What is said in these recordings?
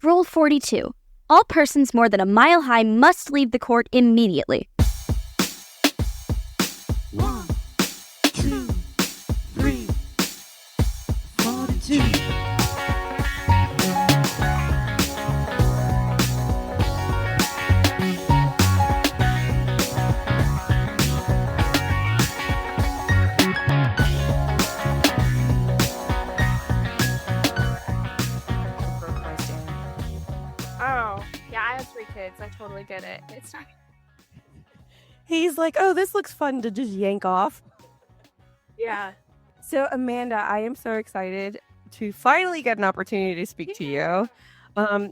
Rule 42. All persons more than a mile high must leave the court immediately. 1, 2, 3, 42. Oh, yeah, I have 3 kids. I totally get it. It's not. He's like, oh, this looks fun to just yank off. Yeah. So, Amanda, I am so excited to finally get an opportunity to speak to you.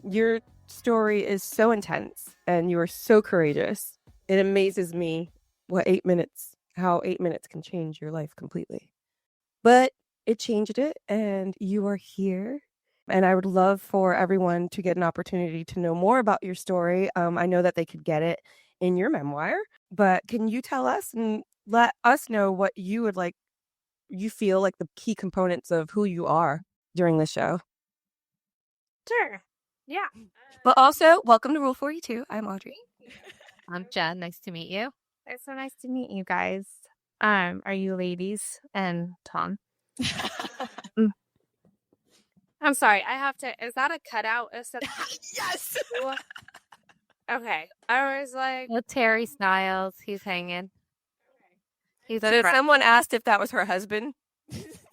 Your story is so intense and you are so courageous. It amazes me how 8 minutes can change your life completely. But it changed it, and you are here. And I would love for everyone to get an opportunity to know more about your story. I know that they could get it in your memoir, but can you tell us and let us know what you feel like the key components of who you are during the show? Sure. Yeah. But also, welcome to Rule 42. I'm Audrey. I'm Jen. Nice to meet you. It's so nice to meet you guys. Are you ladies and Tom? I'm sorry. I have to. Is that a cutout? Yes. Okay. I was like, Well, Terry Styles. He's hanging. He's So someone asked if that was her husband.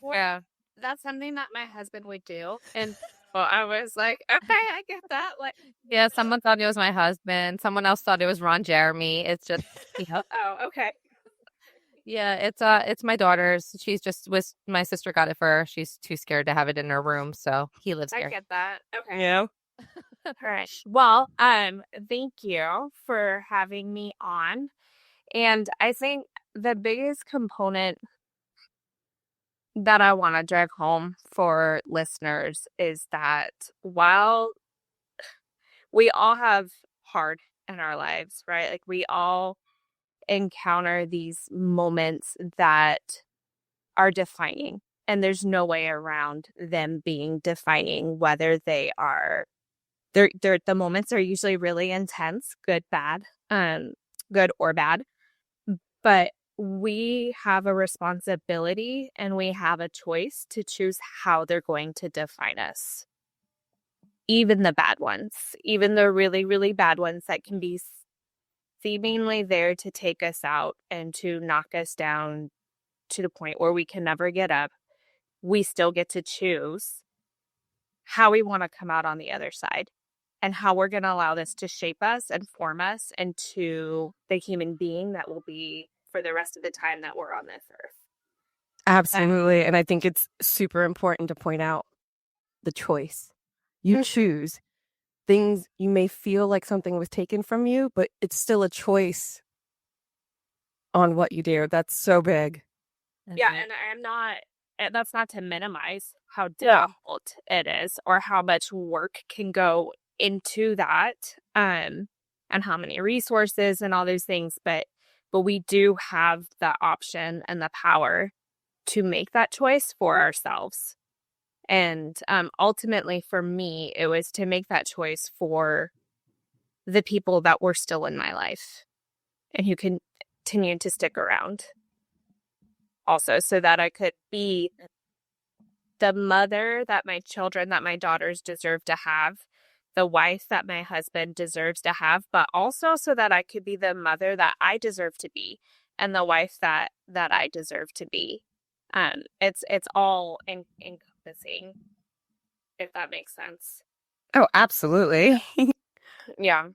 Yeah. that's something that my husband would do. And well, I was like, okay, I get that. Like, Yeah, someone thought it was my husband. Someone else thought it was Ron Jeremy. It's just, oh, okay. yeah, it's my daughter's. She's just my sister got it for her. She's too scared to have it in her room, so he lives I here. get that. Okay. Yeah. All right. Well, thank you for having me on. And I think the biggest component that I want to drive home for listeners is that while we all have hard in our lives, right? Like we all encounter these moments that are defining, and there's no way around them being defining, whether they are the moments are usually really intense, good or bad, but we have a responsibility and we have a choice to choose how they're going to define us. Even the bad ones, even the really, really bad ones that can be seemingly there to take us out and to knock us down to the point where we can never get up, we still get to choose how we want to come out on the other side and how we're going to allow this to shape us and form us into the human being that will be for the rest of the time that we're on this earth. Absolutely. And I think it's super important to point out the choice. You choose things. You may feel like something was taken from you, but it's still a choice on what you do. That's so big. Yeah, and that's not to minimize how difficult it is or how much work can go into that, and how many resources and all those things, but we do have the option and the power to make that choice for ourselves. And ultimately for me, it was to make that choice for the people that were still in my life and who continued to stick around also, so that I could be the mother that my children, that my daughters deserve to have, the wife that my husband deserves to have, but also so that I could be the mother that I deserve to be and the wife that I deserve to be. It's all encompassing, if that makes sense. Oh, absolutely. Yeah.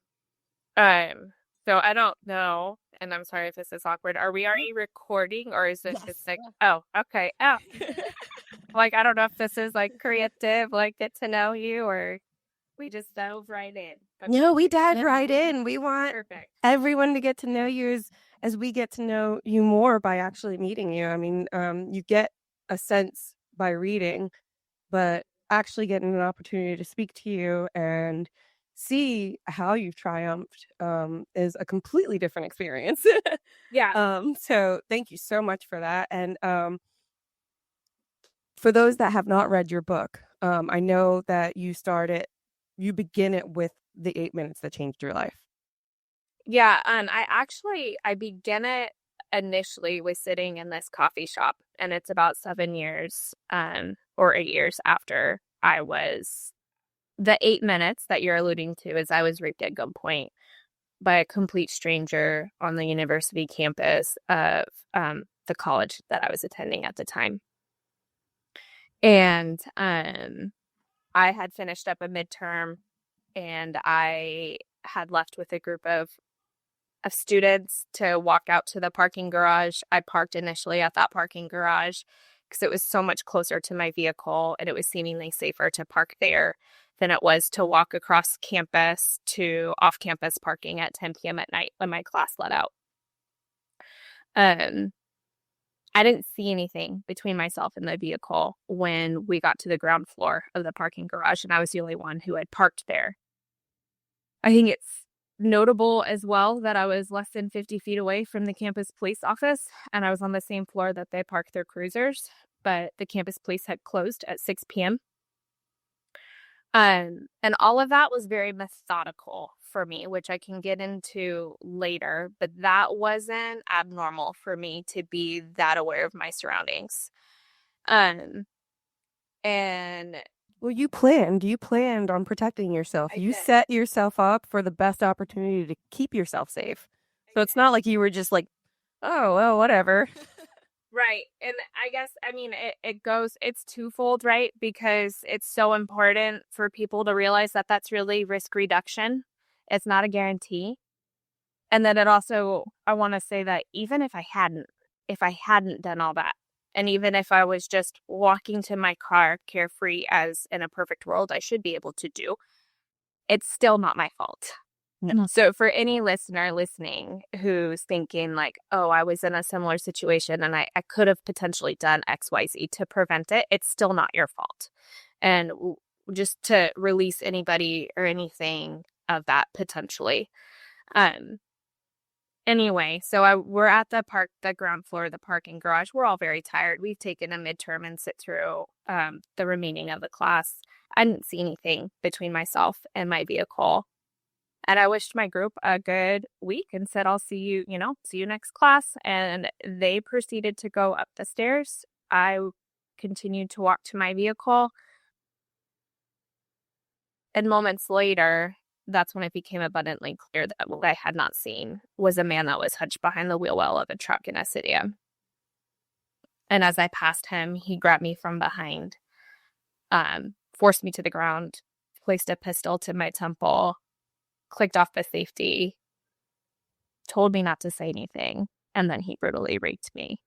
So I don't know, and I'm sorry if this is awkward. Are we already recording, or is this just like, oh, okay. Oh, like, I don't know if this is like creative, like get to know you, or we just dove right in. No, we dive right in. We want Perfect. everyone to get to know you as we get to know you more by actually meeting you. I mean, you get a sense by reading, but actually getting an opportunity to speak to you and see how you've triumphed is a completely different experience. Yeah. So thank you so much for that. And for those that have not read your book, I know that you started you begin it with the 8 minutes that changed your life. Yeah, I began it initially with sitting in this coffee shop, and it's about 7 years, or 8 years after I was the 8 minutes that you're alluding to is I was raped at gunpoint by a complete stranger on the university campus of the college that I was attending at the time. And I had finished up a midterm, and I had left with a group of students to walk out to the parking garage. I parked initially at that parking garage because it was so much closer to my vehicle, and it was seemingly safer to park there than it was to walk across campus to off-campus parking at 10 p.m. at night when my class let out. I didn't see anything between myself and the vehicle when we got to the ground floor of the parking garage, and I was the only one who had parked there. I think it's notable as well that I was less than 50 feet away from the campus police office, and I was on the same floor that they parked their cruisers, but the campus police had closed at 6 p.m. And all of that was very methodical for me, which I can get into later, but that wasn't abnormal for me to be that aware of my surroundings. And Well, you planned on protecting yourself. I You did. set yourself up for the best opportunity to keep yourself safe. So it's not like you were just like, oh, well, whatever. Right. And I guess, I mean, it's twofold, right? Because it's so important for people to realize that that's really risk reduction. It's not a guarantee. And then it also, I want to say that even if I hadn't done all that, and even if I was just walking to my car carefree as in a perfect world, I should be able to do, it's still not my fault. No. So for any listener listening who's thinking like, oh, I was in a similar situation and I could have potentially done XYZ to prevent it, it's still not your fault. And just to release anybody or anything of that potentially. Anyway, so we're at the ground floor of the parking garage. We're all very tired. We've taken a midterm and sit through the remaining of the class. I didn't see anything between myself and my vehicle. And I wished my group a good week and said, I'll see you next class. And they proceeded to go up the stairs. I continued to walk to my vehicle. And moments later, that's when it became abundantly clear that what I had not seen was a man that was hunched behind the wheel well of a truck in a sedan. And as I passed him, he grabbed me from behind, forced me to the ground, placed a pistol to my temple, clicked off the safety, told me not to say anything, and then he brutally raped me.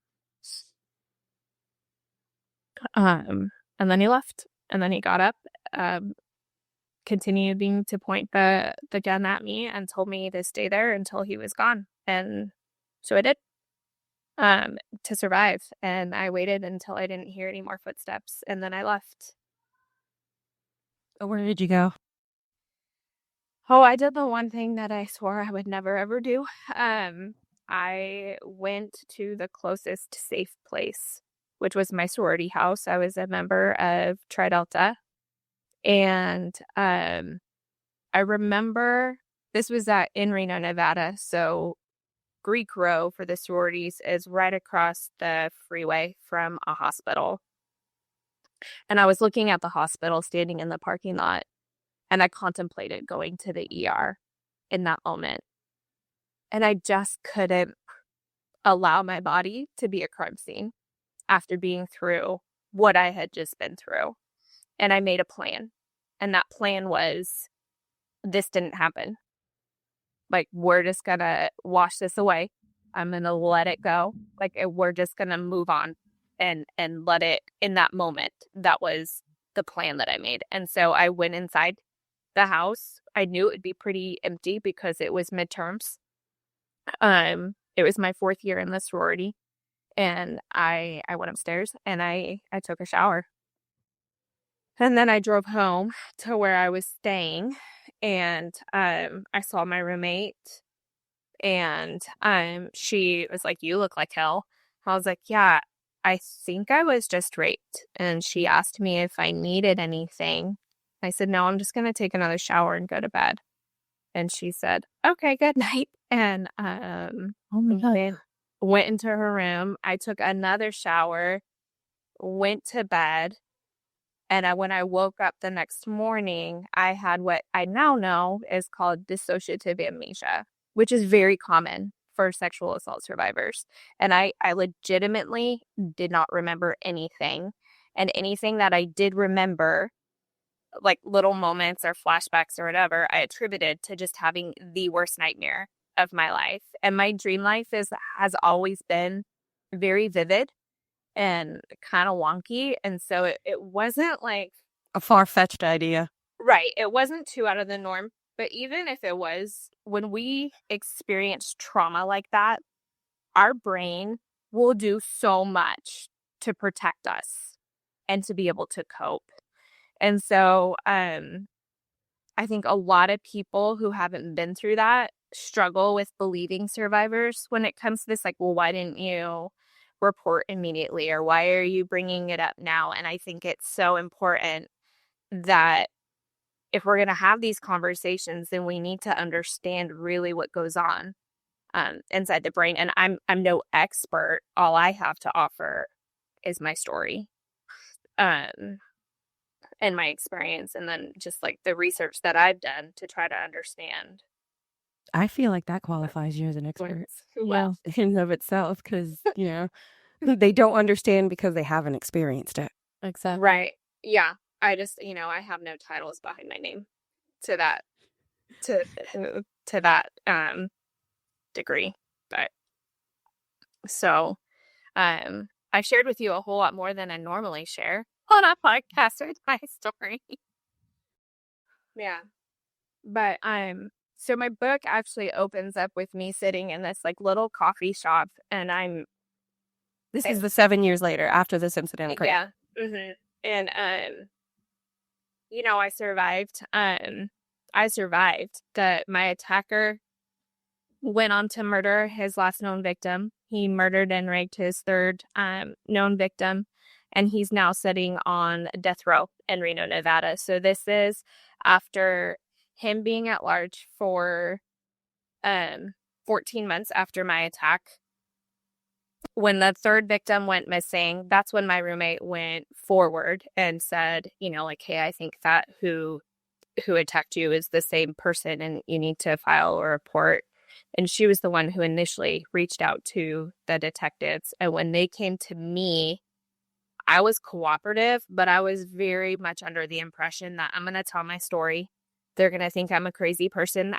And then he left, and then he got up, continuing to point the gun at me and told me to stay there until he was gone. And so I did, to survive. And I waited until I didn't hear any more footsteps, and then I left. Where did you go? Oh, I did the one thing that I swore I would never, ever do. I went to the closest safe place, which was my sorority house. I was a member of Tri Delta. And I remember this was in Reno, Nevada. So Greek Row for the sororities is right across the freeway from a hospital. And I was looking at the hospital, standing in the parking lot. And I contemplated going to the ER in that moment. And I just couldn't allow my body to be a crime scene after being through what I had just been through. And I made a plan. And that plan was, this didn't happen. Like, we're just going to wash this away. I'm going to let it go. Like, we're just going to move on and let it, in that moment, that was the plan that I made. And so I went inside the house. I knew it would be pretty empty because it was midterms. It was my 4th year in the sorority, and I went upstairs and I took a shower, and then I drove home to where I was staying, and I saw my roommate, and she was like, "You look like hell." I was like, "Yeah, I think I was just raped," and she asked me if I needed anything. I said, no, I'm just going to take another shower and go to bed. And she said, okay, good night. And Oh my God. went into her room. I took another shower, went to bed. And when I woke up the next morning, I had what I now know is called dissociative amnesia, which is very common for sexual assault survivors. And I legitimately did not remember anything. And anything that I did remember, like little moments or flashbacks or whatever, I attributed to just having the worst nightmare of my life. And my dream life has always been very vivid and kind of wonky. And so it wasn't like A far-fetched idea. right. It wasn't too out of the norm. But even if it was, when we experience trauma like that, our brain will do so much to protect us and to be able to cope. And so I think a lot of people who haven't been through that struggle with believing survivors when it comes to this, like, well, why didn't you report immediately, or why are you bringing it up now? And I think it's so important that if we're going to have these conversations, then we need to understand really what goes on inside the brain. And I'm no expert. All I have to offer is my story and my experience, and then just like the research that I've done to try to understand. I feel like that qualifies you as an expert. Well, In and of itself, because, they don't understand because they haven't experienced it. Exactly. right. Yeah. I just, I have no titles behind my name to that, to that, degree. But so, I shared with you a whole lot more than I normally share on a podcast with my story. Yeah. But, so my book actually opens up with me sitting in this like little coffee shop, and This is the 7 years later after this incident occurred. yeah. And, I survived. I survived. My attacker went on to murder his last known victim. He murdered and raped his third known victim, and he's now sitting on death row in Reno, Nevada. So this is after him being at large for 14 months after my attack. When the third victim went missing, that's when my roommate went forward and said, like, hey, I think that who attacked you is the same person, and you need to file a report. And she was the one who initially reached out to the detectives. And when they came to me, I was cooperative, but I was very much under the impression that I'm going to tell my story. They're going to think I'm a crazy person,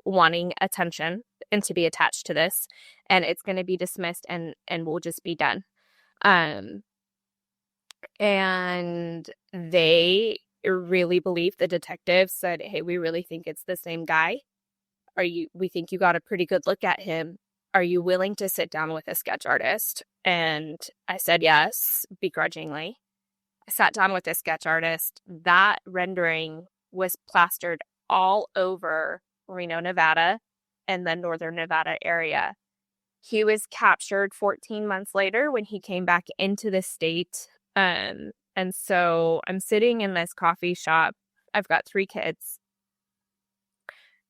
wanting attention and to be attached to this. And it's going to be dismissed and we'll just be done. And they really believed, the detectives said, hey, we really think it's the same guy. We think you got a pretty good look at him. Are you willing to sit down with a sketch artist? And I said yes, begrudgingly. I sat down with a sketch artist. That rendering was plastered all over Reno, Nevada, and the northern Nevada area. He was captured 14 months later when he came back into the state. And so I'm sitting in this coffee shop. I've got 3 kids.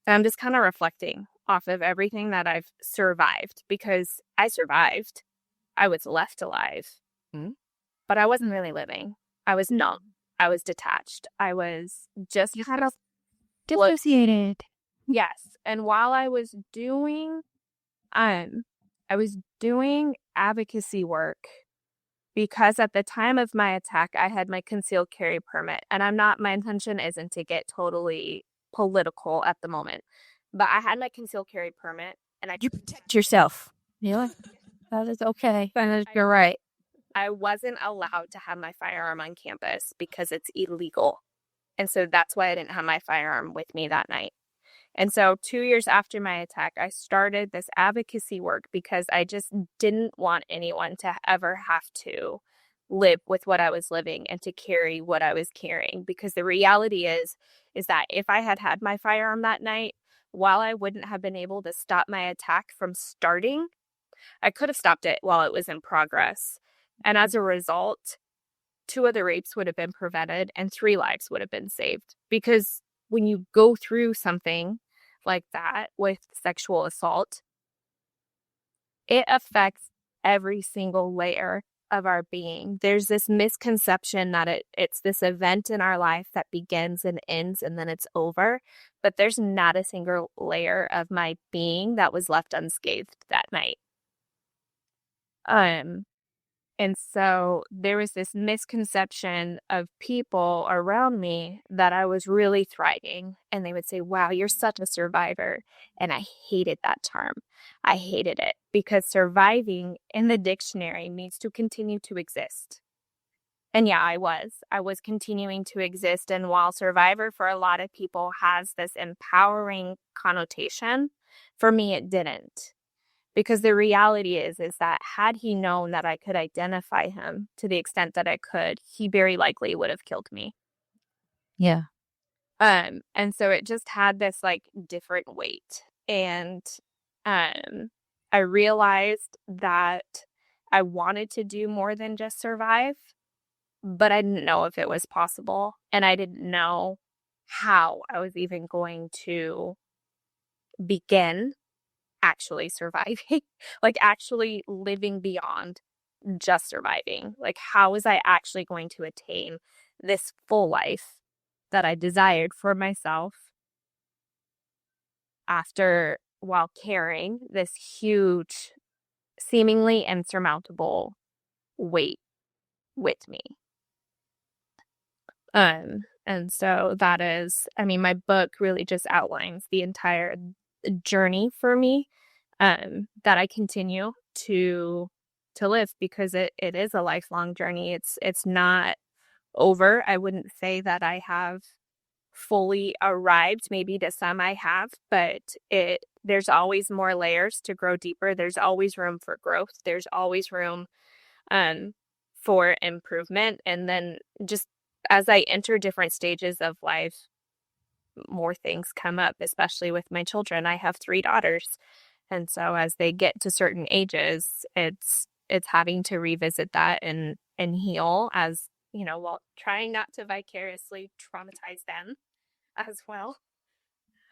And I'm just kind of reflecting off of everything that I've survived, because I survived. I was left alive, but I wasn't really living. I was numb. I was detached. I was just kind of Dissociated. yes. And while I was doing advocacy work, because at the time of my attack, I had my concealed carry permit, and my intention isn't to get totally political at the moment, but I had my concealed carry permit, and You protect yourself. Yeah. That is okay. You're right. I wasn't allowed to have my firearm on campus because it's illegal. And so that's why I didn't have my firearm with me that night. And so 2 years after my attack, I started this advocacy work because I just didn't want anyone to ever have to live with what I was living and to carry what I was carrying. Because the reality is that if I had had my firearm that night, while I wouldn't have been able to stop my attack from starting, I could have stopped it while it was in progress. And as a result, 2 of the rapes would have been prevented and 3 lives would have been saved. Because when you go through something like that with sexual assault, it affects every single layer of our being. There's this misconception that it's this event in our life that begins and ends and then it's over, but there's not a single layer of my being that was left unscathed that night. And so there was this misconception of people around me that I was really thriving. And they would say, wow, you're such a survivor. And I hated that term. I hated it because surviving in the dictionary means to continue to exist. And yeah, I was continuing to exist. And while survivor for a lot of people has this empowering connotation, for me, it didn't. Because the reality is that had he known that I could identify him to the extent that I could, he very likely would have killed me. Yeah. And so it just had this like different weight. And I realized that I wanted to do more than just survive, but I didn't know if it was possible. And I didn't know how I was even going to begin actually surviving, like actually living beyond just surviving. Like, how was I actually going to attain this full life that I desired for myself after while carrying this huge, seemingly insurmountable weight with me? And so that is, I mean, my book really just outlines the entire journey for me, that I continue to live because it is a lifelong journey. It's not over. I wouldn't say that I have fully arrived. Maybe to some I have, but there's always more layers to grow deeper. There's always room for growth. There's always room for improvement. And then just as I enter different stages of life, more things come up, especially with my children. I have 3 daughters. And so as they get to certain ages, it's having to revisit that and heal, as, you know, while trying not to vicariously traumatize them as well.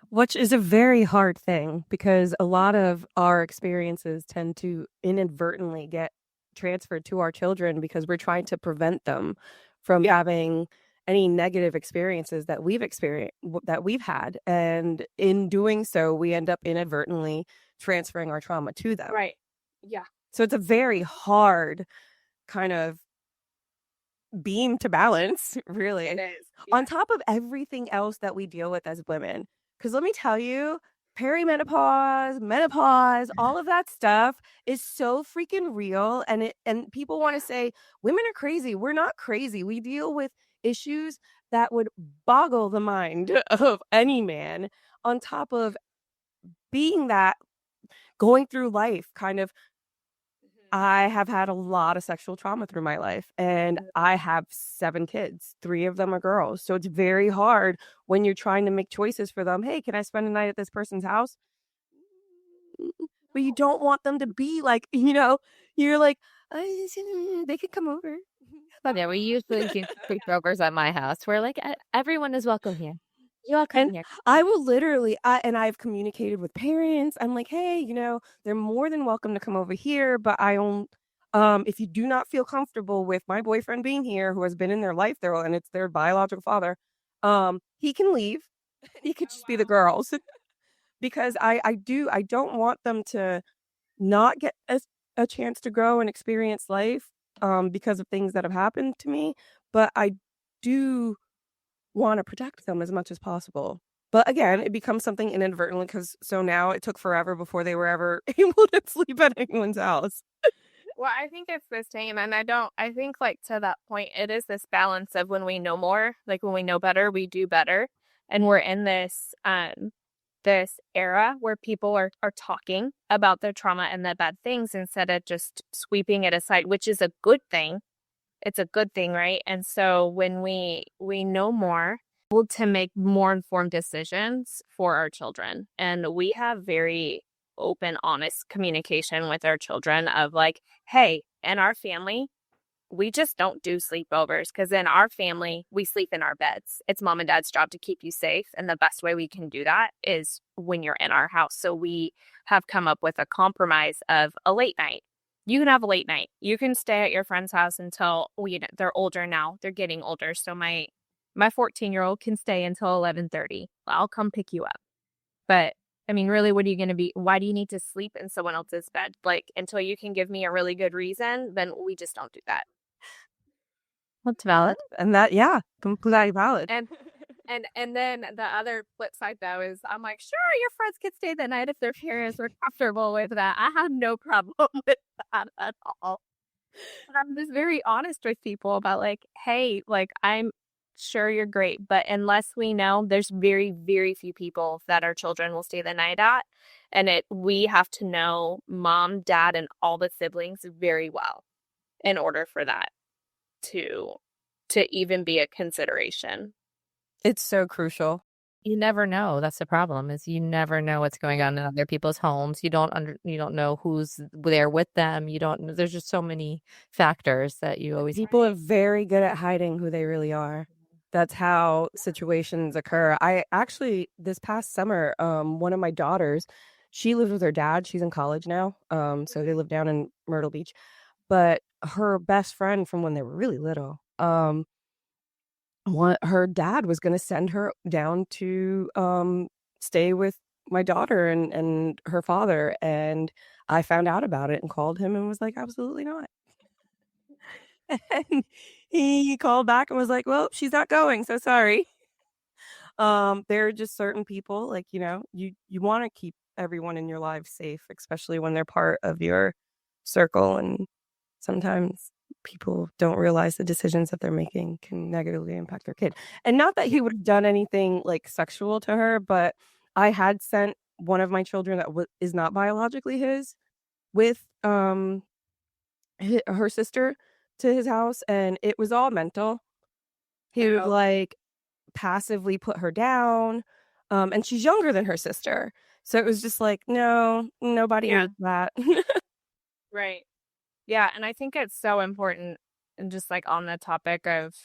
Which is a very hard thing because a lot of our experiences tend to inadvertently get transferred to our children because we're trying to prevent them from having any negative experiences that we've had. And in doing so, we end up inadvertently transferring our trauma to them. Right. Yeah. So it's a very hard kind of beam to balance, really. It is. On top of everything else that we deal with as women. Because let me tell you, perimenopause, menopause, all of that stuff is so freaking real. And people want to say women are crazy. We're not crazy. We deal with issues that would boggle the mind of any man, on top of being that, going through life kind of. I have had a lot of sexual trauma through my life, and I have 7 kids. 3 of them are girls. So it's very hard when you're trying to make choices for them. Hey, can I spend a night at this person's house? But you don't want them to be like, you're like, they could come over. Yeah, we usually do sleepovers at my house. We're like, everyone is welcome here. You all come And here. I will literally, I've communicated with parents. I'm like, hey, they're more than welcome to come over here, but if you do not feel comfortable with my boyfriend being here, who has been in their life there, and it's their biological father, he can leave. He could just be the girls. Because I don't want them to not get a chance to grow and experience life because of things that have happened to me. But I do want to protect them as much as possible. But again, it becomes something inadvertently so now it took forever before they were ever able to sleep at anyone's house. Well, I think it's the same. And I think like to that point, it is this balance of when we know more, like when we know better, we do better. And we're in this era where people are talking about their trauma and the bad things instead of just sweeping it aside, which is a good thing. It's a good thing, right? And so when we know more, we're able to make more informed decisions for our children. And we have very open, honest communication with our children of like, hey, in our family, we just don't do sleepovers because in our family, we sleep in our beds. It's mom and dad's job to keep you safe. And the best way we can do that is when you're in our house. So we have come up with a compromise of a late night. You can have a late night. You can stay at your friend's house until they're older now. They're getting older. So my 14-year-old can stay until 11:30. I'll come pick you up. But I mean, really, what are you going to be? Why do you need to sleep in someone else's bed? Like, until you can give me a really good reason, then we just don't do that. That's valid. And that, yeah, completely valid. And then the other flip side though is I'm like, sure, your friends could stay the night if their parents are comfortable with that. I have no problem with that at all. And I'm just very honest with people about like, hey, like I'm sure you're great, but unless we know, there's very, very few people that our children will stay the night at. And we have to know mom, dad, and all the siblings very well in order for that to even be a consideration. It's so crucial. You never know. That's the problem, is you never know what's going on in other people's homes. You don't know who's there with them. There's just so many factors that you always. People are very good at hiding who they really are. That's how situations occur. I actually, this past summer, one of my daughters, she lives with her dad. She's in college now. So they live down in Myrtle Beach. But her best friend from when they were really little, her dad was going to send her down to stay with my daughter and her father. And I found out about it and called him and was like, absolutely not. And he called back and was like, well, she's not going. So sorry. There are just certain people, like, you want to keep everyone in your life safe, especially when they're part of your circle. And sometimes people don't realize the decisions that they're making can negatively impact their kid. And not that he would have done anything like sexual to her, but I had sent one of my children that is not biologically his with her sister to his house, and it was all mental. He would like passively put her down, and she's younger than her sister, so it was just like, no, nobody needs that. Right. Yeah, and I think it's so important, and just like on the topic of,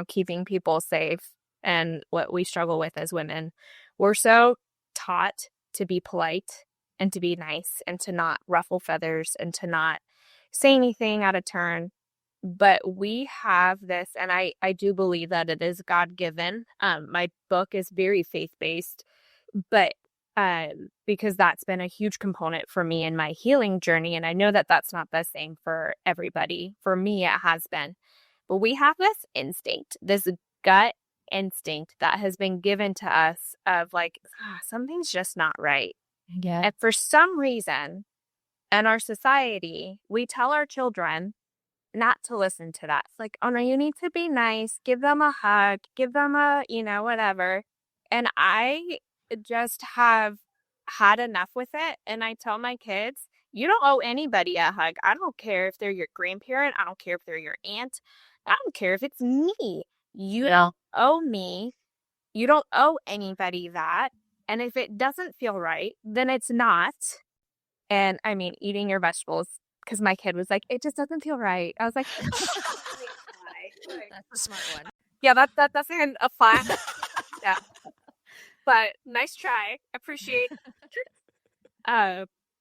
keeping people safe and what we struggle with as women, we're so taught to be polite and to be nice and to not ruffle feathers and to not say anything out of turn. But we have this, and I do believe that it is God-given. My book is very faith-based, but because that's been a huge component for me in my healing journey. And I know that that's not the same for everybody. For me, it has been. But we have this instinct, this gut instinct that has been given to us of like, something's just not right. Yeah. And for some reason in our society, we tell our children not to listen to that. It's like, oh no, you need to be nice, give them a hug, give them a, whatever. And I just have had enough with it. And I tell my kids, you don't owe anybody a hug. I don't care if they're your grandparent. I don't care if they're your aunt. I don't care if it's me. You don't owe me. You don't owe anybody that. And if it doesn't feel right, then it's not. And I mean, eating your vegetables, because my kid was like, it just doesn't feel right. I was like, That's a smart one. yeah, that doesn't apply. Yeah. But nice try. Appreciate.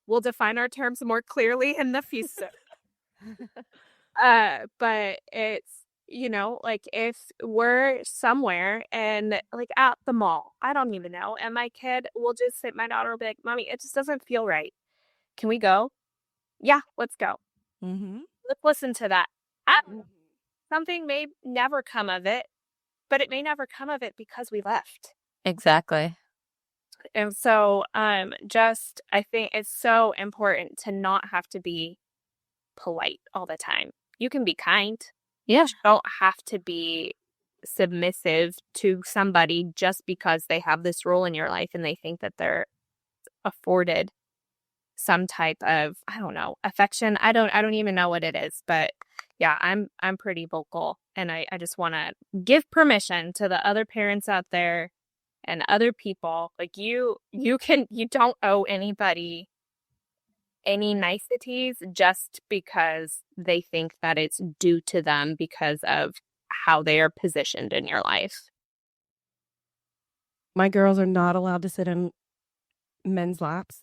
We'll define our terms more clearly in the future. But it's, like if we're somewhere and like at the mall, I don't even know, and my kid will just sit, my daughter will be like, Mommy, it just doesn't feel right. Can we go? Yeah, let's go. Mm-hmm. Let's listen to that. Something may never come of it, but it may never come of it because we left. Exactly. And so I think it's so important to not have to be polite all the time. You can be kind. Yeah. You don't have to be submissive to somebody just because they have this role in your life and they think that they're afforded some type of, I don't know, affection. I don't even know what it is, but yeah, I'm pretty vocal, and I just want to give permission to the other parents out there and other people. Like you don't owe anybody any niceties just because they think that it's due to them because of how they are positioned in your life. My girls are not allowed to sit in men's laps.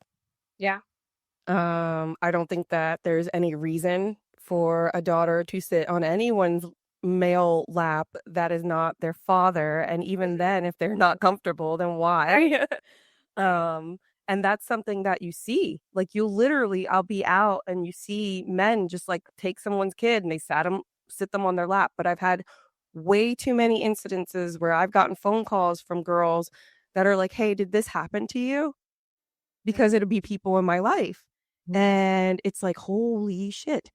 Yeah. I don't think that there's any reason for a daughter to sit on anyone's male lap that is not their father. And even then, if they're not comfortable, then why? And that's something that you see. Like I'll be out and you see men just like take someone's kid and they sit them on their lap. But I've had way too many incidences where I've gotten phone calls from girls that are like, hey, did this happen to you? Because it'll be people in my life. And it's like, holy shit.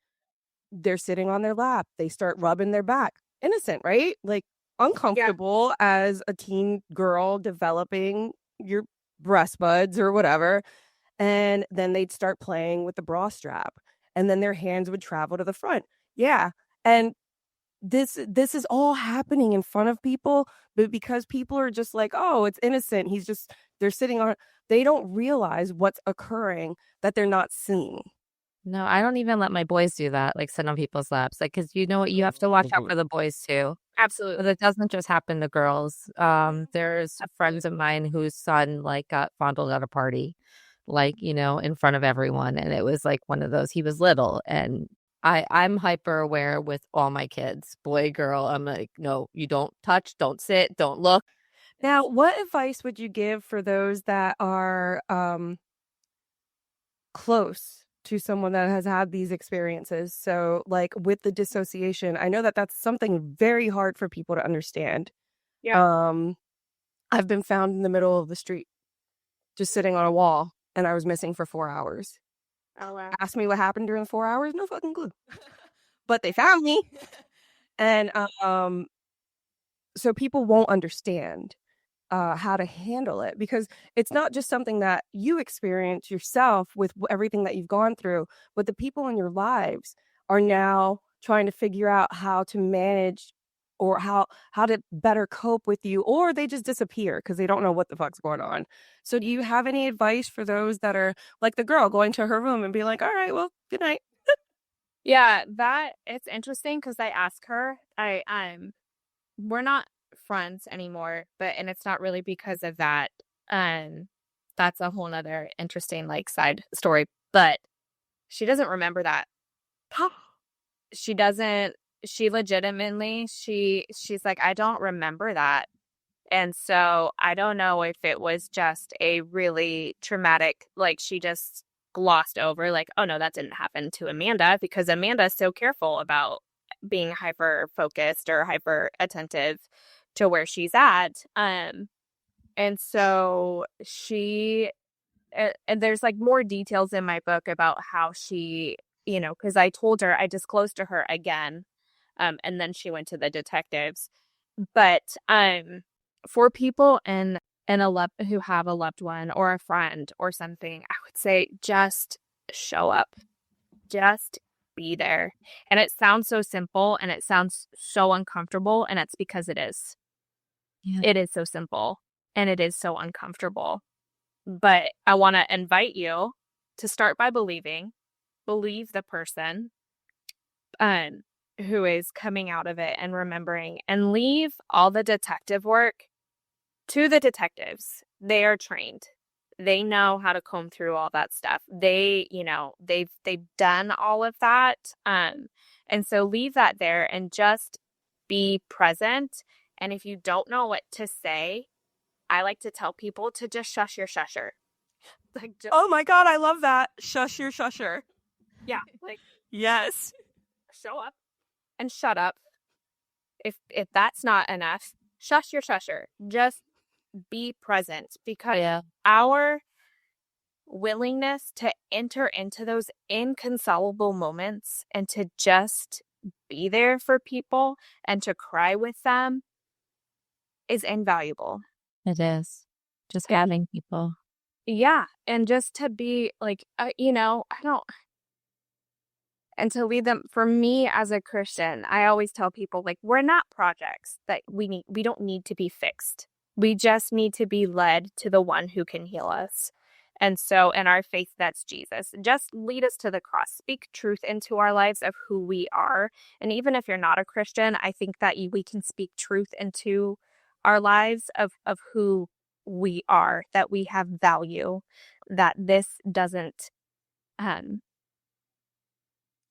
They're sitting on their lap. They start rubbing their back. Innocent, right? Like uncomfortable as a teen girl developing your breast buds or whatever. And then they'd start playing with the bra strap. And then their hands would travel to the front. Yeah. And this is all happening in front of people, but because people are just like, oh, it's innocent. They're sitting on, they don't realize what's occurring that they're not seeing. No, I don't even let my boys do that, like sit on people's laps. Like, because you know what, you have to watch out for the boys too. Absolutely. But it doesn't just happen to girls. There's friends of mine whose son like got fondled at a party, like, in front of everyone. And it was like one of those, he was little. And I'm hyper aware with all my kids, boy, girl. I'm like, no, you don't touch, don't sit, don't look. Now, what advice would you give for those that are close to someone that has had these experiences? So like with the dissociation, I know that that's something very hard for people to understand. Yeah. I've been found in the middle of the street, just sitting on a wall, and I was missing for 4 hours. Oh, wow. Ask me what happened during the 4 hours, no fucking clue. But they found me. And so people won't understand how to handle it, because it's not just something that you experience yourself with everything that you've gone through, but the people in your lives are now trying to figure out how to manage or how to better cope with you, or they just disappear because they don't know what the fuck's going on. So do you have any advice for those that are like the girl going to her room and be like, all right, well, good night? Yeah, it's interesting because I ask her, we're not friends anymore, and it's not really because of that. That's a whole nother interesting like side story, but she doesn't remember that. She doesn't, she legitimately, she's like, I don't remember that. And so I don't know if it was just a really traumatic, like she just glossed over, like, oh no, that didn't happen to Amanda, because Amanda's so careful about being hyper focused or hyper attentive to where she's at. And so and there's like more details in my book about how she, because I told her, I disclosed to her again, and then she went to the detectives. But for people who have a loved one or a friend or something, I would say just show up, just be there. And it sounds so simple and it sounds so uncomfortable, and it's because it is. Yeah. It is so simple and it is so uncomfortable. But I want to invite you to start by believe the person who is coming out of it and remembering, and leave all the detective work to the detectives. They are trained. They know how to comb through all that stuff. They've done all of that. And so leave that there and just be present. And if you don't know what to say, I like to tell people to just shush your shusher. Like, Oh my God, I love that. Shush your shusher. Yeah, like Yes. show up and shut up. If that's not enough, shush your shusher. Just be present, because our willingness to enter into those inconsolable moments and to just be there for people and to cry with them is invaluable. It is. Just having people. Yeah. And just to be like, and to lead them, for me as a Christian, I always tell people, like, we're not projects that we don't need to be fixed. We just need to be led to the one who can heal us. And so in our faith, that's Jesus. Just lead us to the cross. Speak truth into our lives of who we are. And even if you're not a Christian, I think that we can speak truth into our lives of who we are, that we have value, that this doesn't, I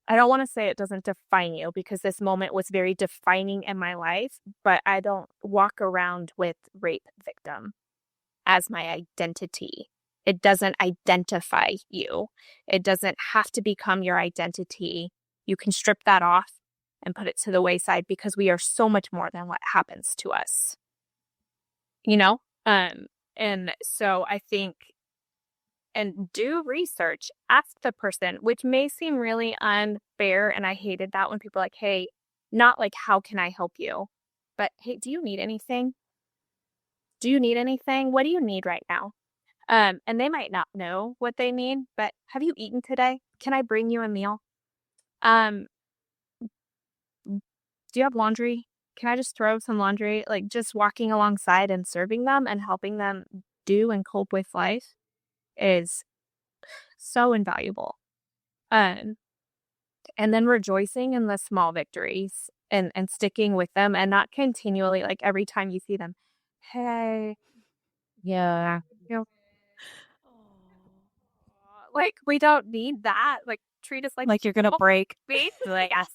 don't want to say it doesn't define you, because this moment was very defining in my life, but I don't walk around with rape victim as my identity. It doesn't identify you. It doesn't have to become your identity. You can strip that off and put it to the wayside, because we are so much more than what happens to us. You know? And so I think, and do research, ask the person, which may seem really unfair. And I hated that when people are like, hey, not like, how can I help you? But hey, do you need anything? Do you need anything? What do you need right now? And they might not know what they need, but have you eaten today? Can I bring you a meal? Do you have laundry? Can I just throw some laundry? Like, just walking alongside and serving them and helping them do and cope with life is so invaluable. And then rejoicing in the small victories and sticking with them, and not continually, like, every time you see them, hey, Yeah. you know, like, we don't need that. Like, treat us like you're gonna break. basically, yes.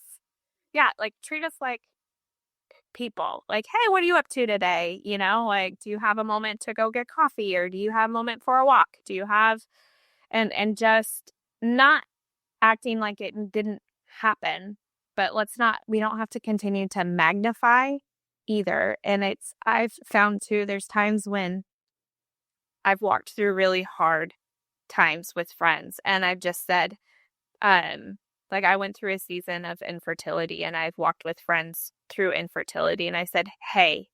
Yeah, like, treat us like people. Like, hey, what are you up to today? You know, like, do you have a moment to go get coffee, or do you have a moment for a walk? Do you have, and just not acting like it didn't happen, but we don't have to continue to magnify either. And I've found too, there's times when I've walked through really hard times with friends, and I've just said, like, I went through a season of infertility, and I've walked with friends through infertility, and I said, hey,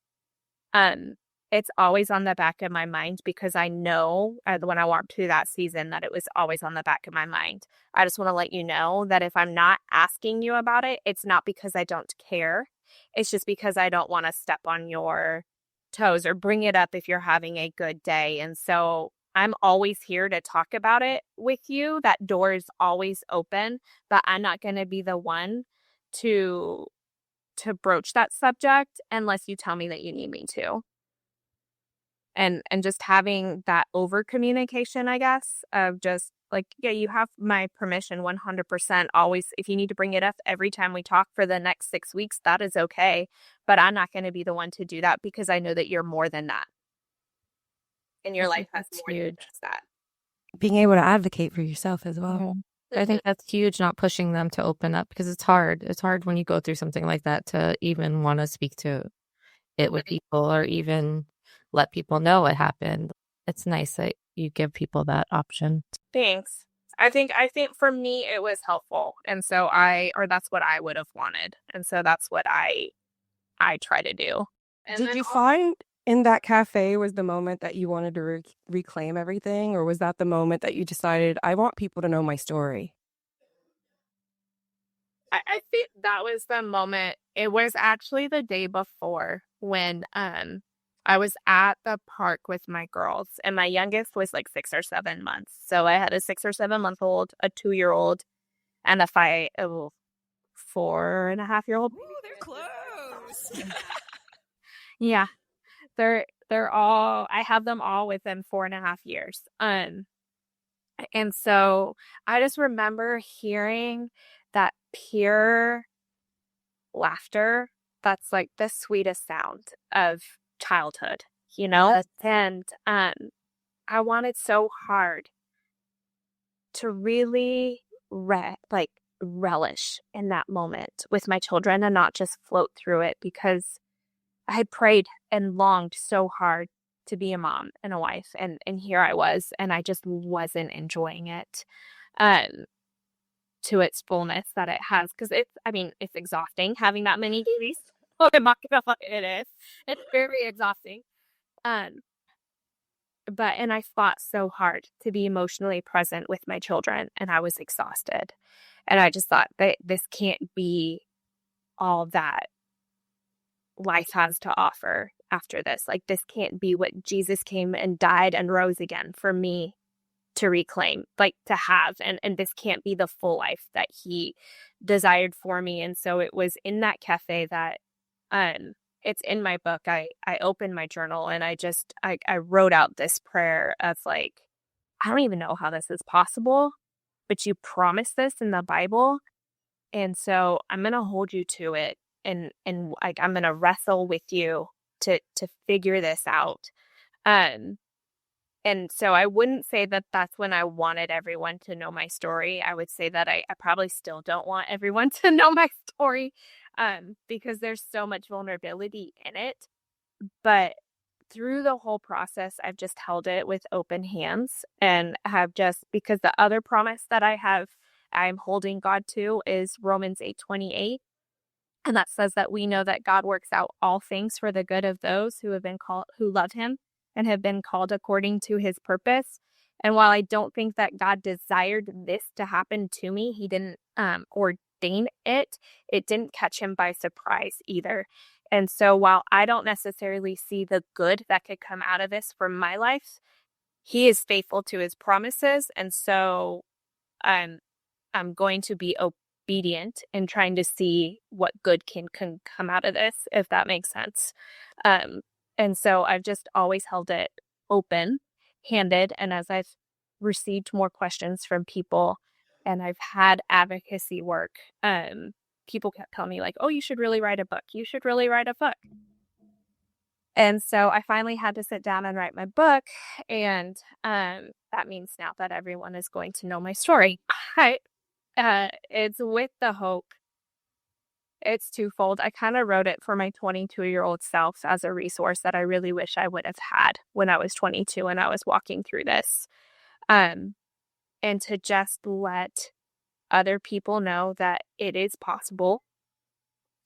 it's always on the back of my mind, because I know when I walked through that season that it was always on the back of my mind. I just want to let you know that if I'm not asking you about it, it's not because I don't care. It's just because I don't want to step on your toes or bring it up if you're having a good day. And so I'm always here to talk about it with you. That door is always open, but I'm not going to be the one to broach that subject unless you tell me that you need me to. And just having that over communication, I guess, of just like, yeah, you have my permission 100%. Always, if you need to bring it up every time we talk for the next 6 weeks, that is okay. But I'm not going to be the one to do that, because I know that you're more than that. And your life has more than just that. Being able to advocate for yourself as well. Mhm. I think that's huge, not pushing them to open up, because it's hard. It's hard when you go through something like that to even want to speak to it with people, or even let people know it happened. It's nice that you give people that option. Thanks. I think for me it was helpful. And so that's what I would have wanted. And so that's what I try to do. And Did you find in that cafe was the moment that you wanted to reclaim everything, or was that the moment that you decided, I want people to know my story? I think that was the moment. It was actually the day before, when I was at the park with my girls, and my youngest was like 6 or 7 months. So I had a 6 or 7 month old, a 2-year-old, and a 4.5-year-old. Ooh, they're close. Yeah, they're all. I have them all within 4.5 years. And so I just remember hearing that pure laughter. That's like the sweetest sound of childhood, you know? Yes. And I wanted so hard to really relish in that moment with my children, and not just float through it, because I had prayed and longed so hard to be a mom and a wife, and here I was, and I just wasn't enjoying it to its fullness that it has, because it's exhausting having that many babies. Oh, I'm not gonna lie, it is. It's very exhausting. And I fought so hard to be emotionally present with my children, and I was exhausted. And I just thought that this can't be all that life has to offer after this. Like, this can't be what Jesus came and died and rose again for me to reclaim, like to have, and this can't be the full life that he desired for me. And so it was in that cafe that it's in my book. I opened my journal and I wrote out this prayer of like, I don't even know how this is possible, but you promised this in the Bible. And so I'm going to hold you to it, and like I'm going to wrestle with you to figure this out. Um and so I wouldn't say that that's when I wanted everyone to know my story. I would say that I probably still don't want everyone to know my story, because there's so much vulnerability in it. But through the whole process, I've just held it with open hands and have just, because the other promise that I'm holding God to is Romans 8:28. And that says that we know that God works out all things for the good of those who have been called, who love him and have been called according to his purpose. And while I don't think that God desired this to happen to me, he didn't ordain it. It didn't catch him by surprise either. And so while I don't necessarily see the good that could come out of this for my life, he is faithful to his promises. And so I'm going to be obedient in trying to see what good can come out of this, if that makes sense. And so I've just always held it open handed. And as I've received more questions from people and I've had advocacy work, people kept telling me like, oh, you should really write a book. You should really write a book. And so I finally had to sit down and write my book. And that means now that everyone is going to know my story. It's with the hope. It's twofold. I kind of wrote it for my 22-year-old self as a resource that I really wish I would have had when I was 22 and I was walking through this. And to just let other people know that it is possible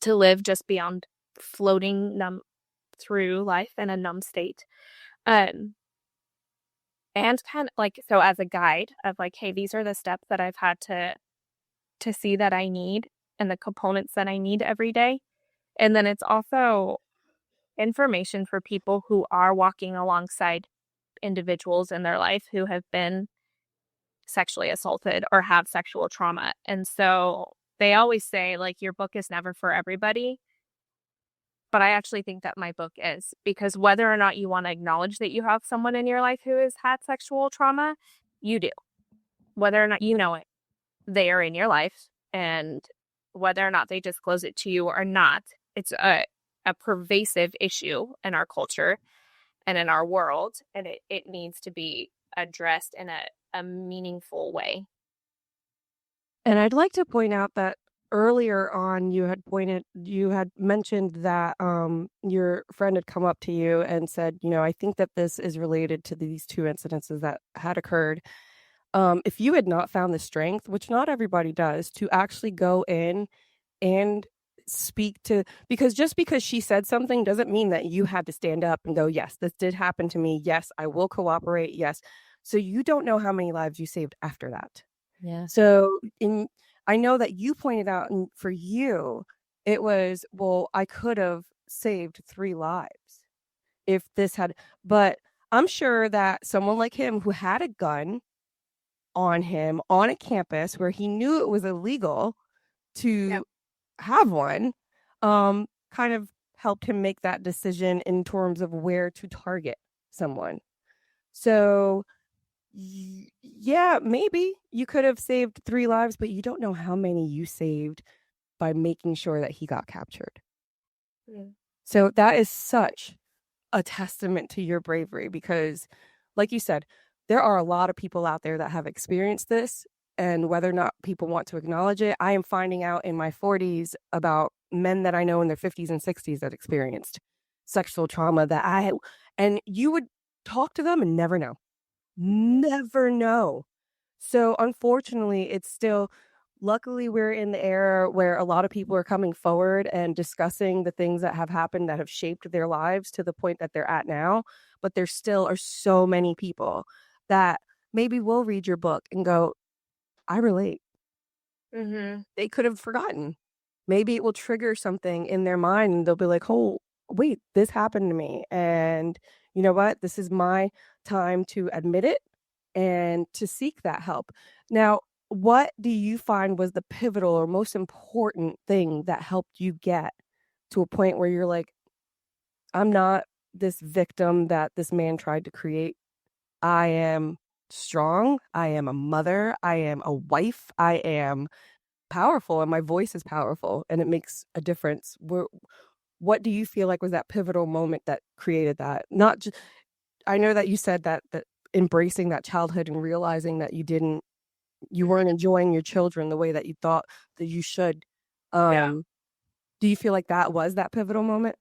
to live just beyond floating numb through life in a numb state. And kind of like, so as a guide of like, hey, these are the steps that I've had to see that I need and the components that I need every day. And then it's also information for people who are walking alongside individuals in their life who have been sexually assaulted or have sexual trauma. And so they always say like, your book is never for everybody. But I actually think that my book is, because whether or not you want to acknowledge that you have someone in your life who has had sexual trauma, you do. Whether or not you know it, they are in your life. And whether or not they disclose it to you or not, it's a pervasive issue in our culture and in our world. And it needs to be addressed in a meaningful way. And I'd like to point out that earlier on you had mentioned that your friend had come up to you and said, I think that this is related to these two incidences that had occurred. If you had not found the strength, which not everybody does, to actually go in and speak to, because just because she said something doesn't mean that you had to stand up and go, yes, this did happen to me. Yes, I will cooperate. Yes. So you don't know how many lives you saved after that. Yeah. So I know that you pointed out, and for you, it was, well, I could have saved 3 lives if this had, but I'm sure that someone like him who had a gun on him on a campus where he knew it was illegal to have one, kind of helped him make that decision in terms of where to target someone. So yeah, maybe you could have saved 3 lives, but you don't know how many you saved by making sure that he got captured. So that is such a testament to your bravery, because like you said, there are a lot of people out there that have experienced this, and whether or not people want to acknowledge it, I am finding out in my 40s about men that I know in their 50s and 60s that experienced sexual trauma and you would talk to them and never know. So unfortunately, it's still, luckily we're in the era where a lot of people are coming forward and discussing the things that have happened that have shaped their lives to the point that they're at now. But there still are so many people that maybe will read your book and go, I relate. Mm-hmm. They could have forgotten. Maybe it will trigger something in their mind and they'll be like, oh, wait, this happened to me. And you know what? This is my time to admit it and to seek that help. Now, what do you find was the pivotal or most important thing that helped you get to a point where you're like, I'm not this victim that this man tried to create. I am strong. I am a mother. I am a wife. I am powerful, and my voice is powerful, and it makes a difference. What do you feel like was that pivotal moment that created that? Not just, I know that you said that embracing that childhood and realizing that you weren't enjoying your children the way that you thought that you should. Yeah. Do you feel like that was that pivotal moment?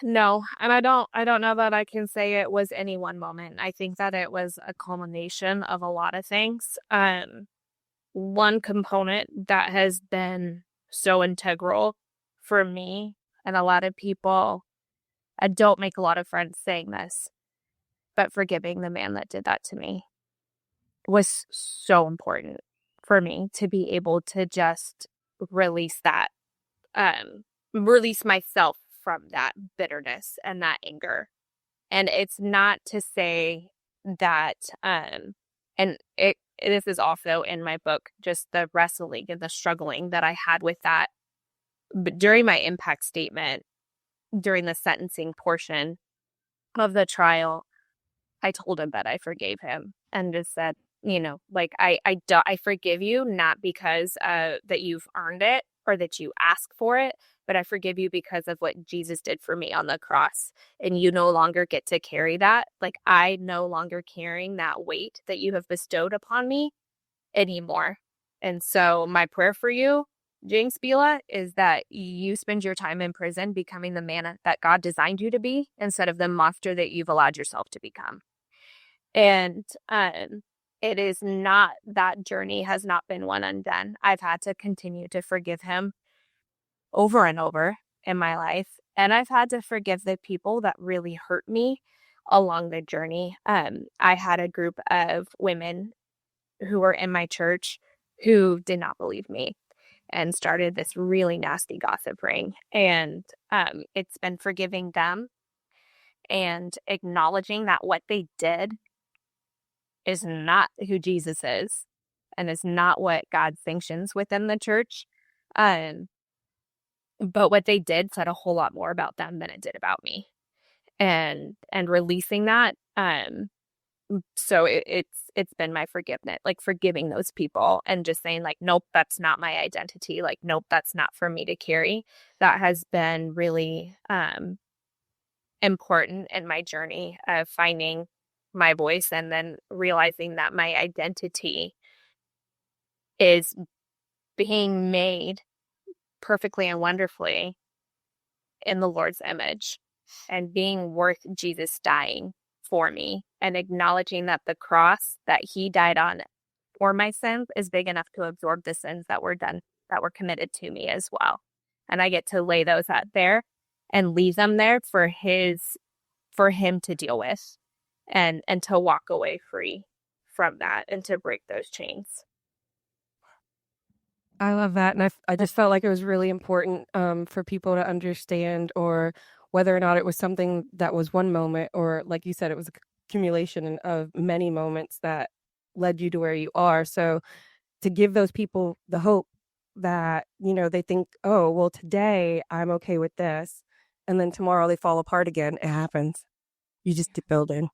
No, and I don't know that I can say it was any one moment. I think that it was a culmination of a lot of things. One component that has been so integral for me and a lot of people, I don't make a lot of friends saying this, but forgiving the man that did that to me was so important for me to be able to just release that, release myself from that bitterness and that anger. And it's not to say that, and this is also in my book, just the wrestling and the struggling that I had with that. But during my impact statement, during the sentencing portion of the trial, I told him that I forgave him and just said, like, I forgive you, not because that you've earned it or that you ask for it, but I forgive you because of what Jesus did for me on the cross. And you no longer get to carry that. Like, I no longer carrying that weight that you have bestowed upon me anymore. And so my prayer for you, Jinx Bila, is that you spend your time in prison becoming the man that God designed you to be instead of the monster that you've allowed yourself to become. And it is not, that journey has not been one undone. I've had to continue to forgive him over and over in my life. And I've had to forgive the people that really hurt me along the journey. I had a group of women who were in my church who did not believe me and started this really nasty gossip ring. And it's been forgiving them and acknowledging that what they did is not who Jesus is and is not what God sanctions within the church. But what they did said a whole lot more about them than it did about me. And releasing that, so it's been my forgiveness, like forgiving those people and just saying like, nope, that's not my identity. Like, nope, that's not for me to carry. That has been really important in my journey of finding my voice and then realizing that my identity is being made perfectly and wonderfully in the Lord's image and being worth Jesus dying for me and acknowledging that the cross that he died on for my sins is big enough to absorb the sins that were done, that were committed to me as well. And I get to lay those out there and leave them there for him to deal with and to walk away free from that and to break those chains. I love that. And I just felt like it was really important for people to understand, or whether or not it was something that was one moment, or like you said, it was a accumulation of many moments that led you to where you are. So to give those people the hope that, they think, oh, well, today I'm okay with this. And then tomorrow they fall apart again. It happens. You just keep building.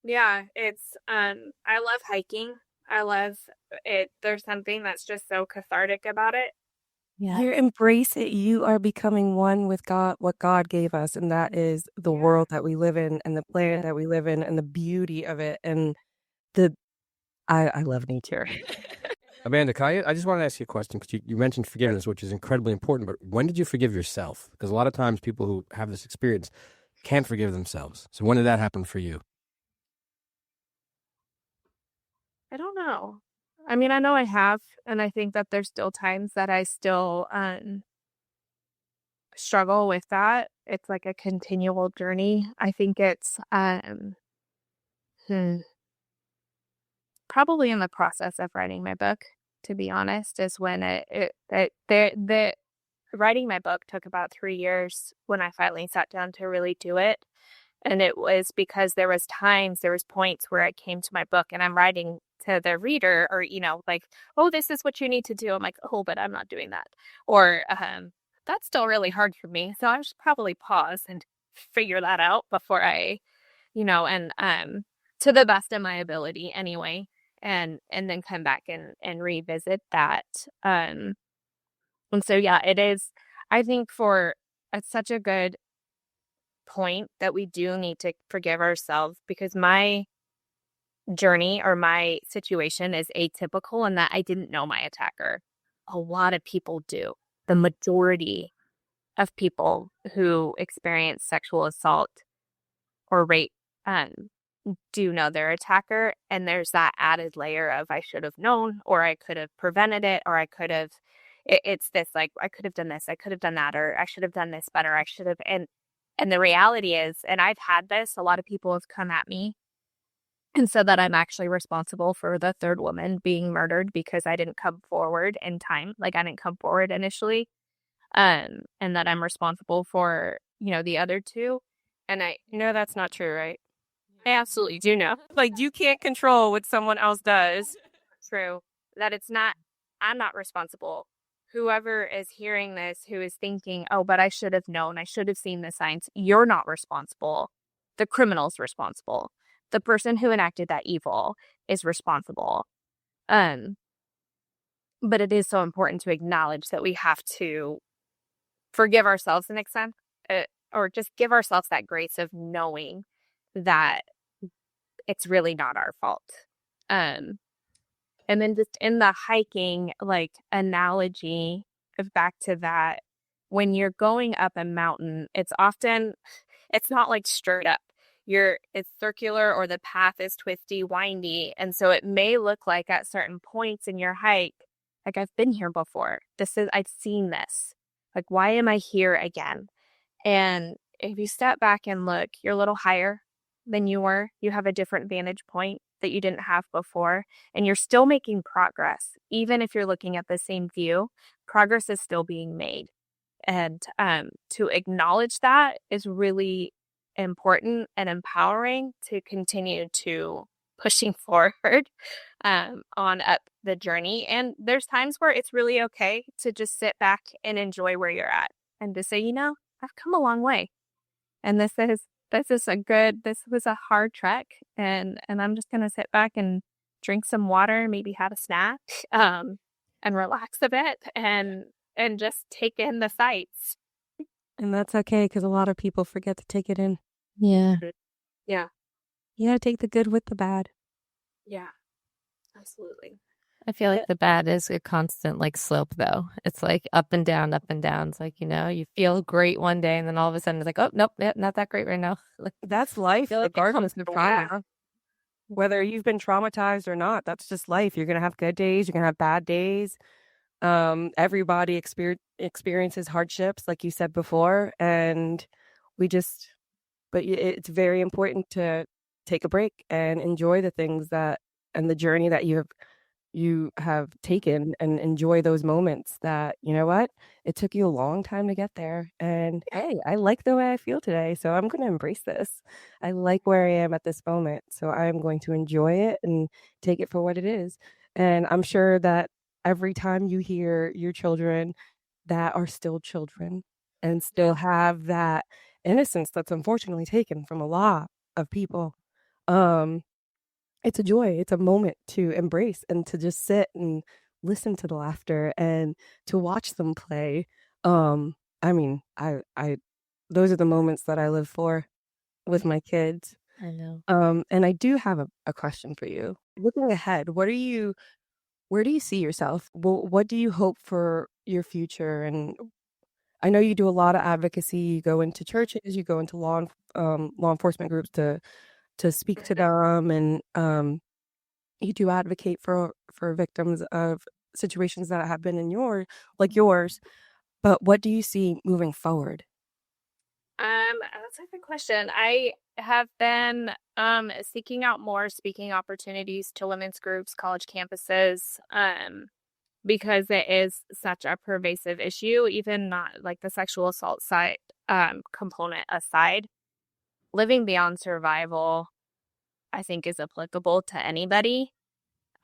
Yeah, it's I love hiking. I love it. There's something that's just so cathartic about it. Yeah. You embrace it. You are becoming one with God, what God gave us, and that is the world that we live in and the planet that we live in and the beauty of it. And I love nature. Amanda, I just want to ask you a question because you mentioned forgiveness, which is incredibly important. But when did you forgive yourself? Because a lot of times people who have this experience can't forgive themselves. So when did that happen for you? I don't know. I mean, I know I have, and I think that there's still times that I still struggle with that. It's like a continual journey. I think it's probably in the process of writing my book, to be honest, is when the writing my book took about 3 years when I finally sat down to really do it. And it was because there was points where I came to my book and I'm writing to the reader or, like, oh, this is what you need to do. I'm like, oh, but I'm not doing that. Or that's still really hard for me. So I should probably pause and figure that out before I, and to the best of my ability anyway, and then come back and revisit that. And so, yeah, it is, I think it's such a good point that we do need to forgive ourselves, because my journey or my situation is atypical in that I didn't know my attacker. A lot of people do. The majority of people who experience sexual assault or rape do know their attacker, and there's that added layer of I should have known, or I could have prevented it, or I could have it's this like I could have done this, I could have done that, or I should have done this better, I should have. And the reality is, and I've had this, a lot of people have come at me and said that I'm actually responsible for the third woman being murdered because I didn't come forward in time, like I didn't come forward initially, and that I'm responsible for the other two. And I That's not true, right? absolutely do know. Like, you can't control what someone else does. True. That I'm not responsible. Whoever is hearing this, who is thinking, oh, but I should have known, I should have seen the signs, you're not responsible. The criminal's responsible. The person who enacted that evil is responsible. But it is so important to acknowledge that we have to forgive ourselves in extent, or just give ourselves that grace of knowing that it's really not our fault. And then just in the hiking, like, analogy of back to that, when you're going up a mountain, it's not like straight up. It's circular, or the path is twisty, windy. And so it may look like at certain points in your hike, like, I've been here before. I've seen this. Like, why am I here again? And if you step back and look, you're a little higher than you were. You have a different vantage point that you didn't have before, and you're still making progress. Even if you're looking at the same view, progress is still being made. And to acknowledge that is really important and empowering to continue to pushing forward on up the journey. And there's times where it's really okay to just sit back and enjoy where you're at, and to say, I've come a long way. And this was a hard trek, and I'm just going to sit back and drink some water, maybe have a snack, and relax a bit and just take in the sights. And that's okay, because a lot of people forget to take it in. Yeah. Yeah. You got to take the good with the bad. Yeah, absolutely. I feel like the bad is a constant like slope though. It's like up and down, up and down. It's like, you feel great one day and then all of a sudden it's like, oh, nope, not that great right now. Like, That's life, feel like it regardless comes of and trauma. Whether you've been traumatized or not, that's just life. You're going to have good days. You're going to have bad days. Everybody experiences hardships, like you said before. And but it's very important to take a break and enjoy the things and the journey that you have taken, and enjoy those moments that, what, it took you a long time to get there. And hey, I like the way I feel today, so I'm going to embrace this. I like where I am at this moment, so I'm going to enjoy it and take it for what it is. And I'm sure that every time you hear your children that are still children and still have that innocence that's unfortunately taken from a lot of people, it's a joy. It's a moment to embrace and to just sit and listen to the laughter and to watch them play. I mean, I those are the moments that I live for with my kids. I know. And I do have a question for you. Looking ahead, where do you see yourself? What do you hope for your future? And I know you do a lot of advocacy. You go into churches, you go into law enforcement groups to speak to them, and you do advocate for victims of situations that have been in yours. But what do you see moving forward? That's a good question. I have been seeking out more speaking opportunities to women's groups, college campuses, because it is such a pervasive issue, even not like the sexual assault side component aside. living beyond survival, I think, is applicable to anybody.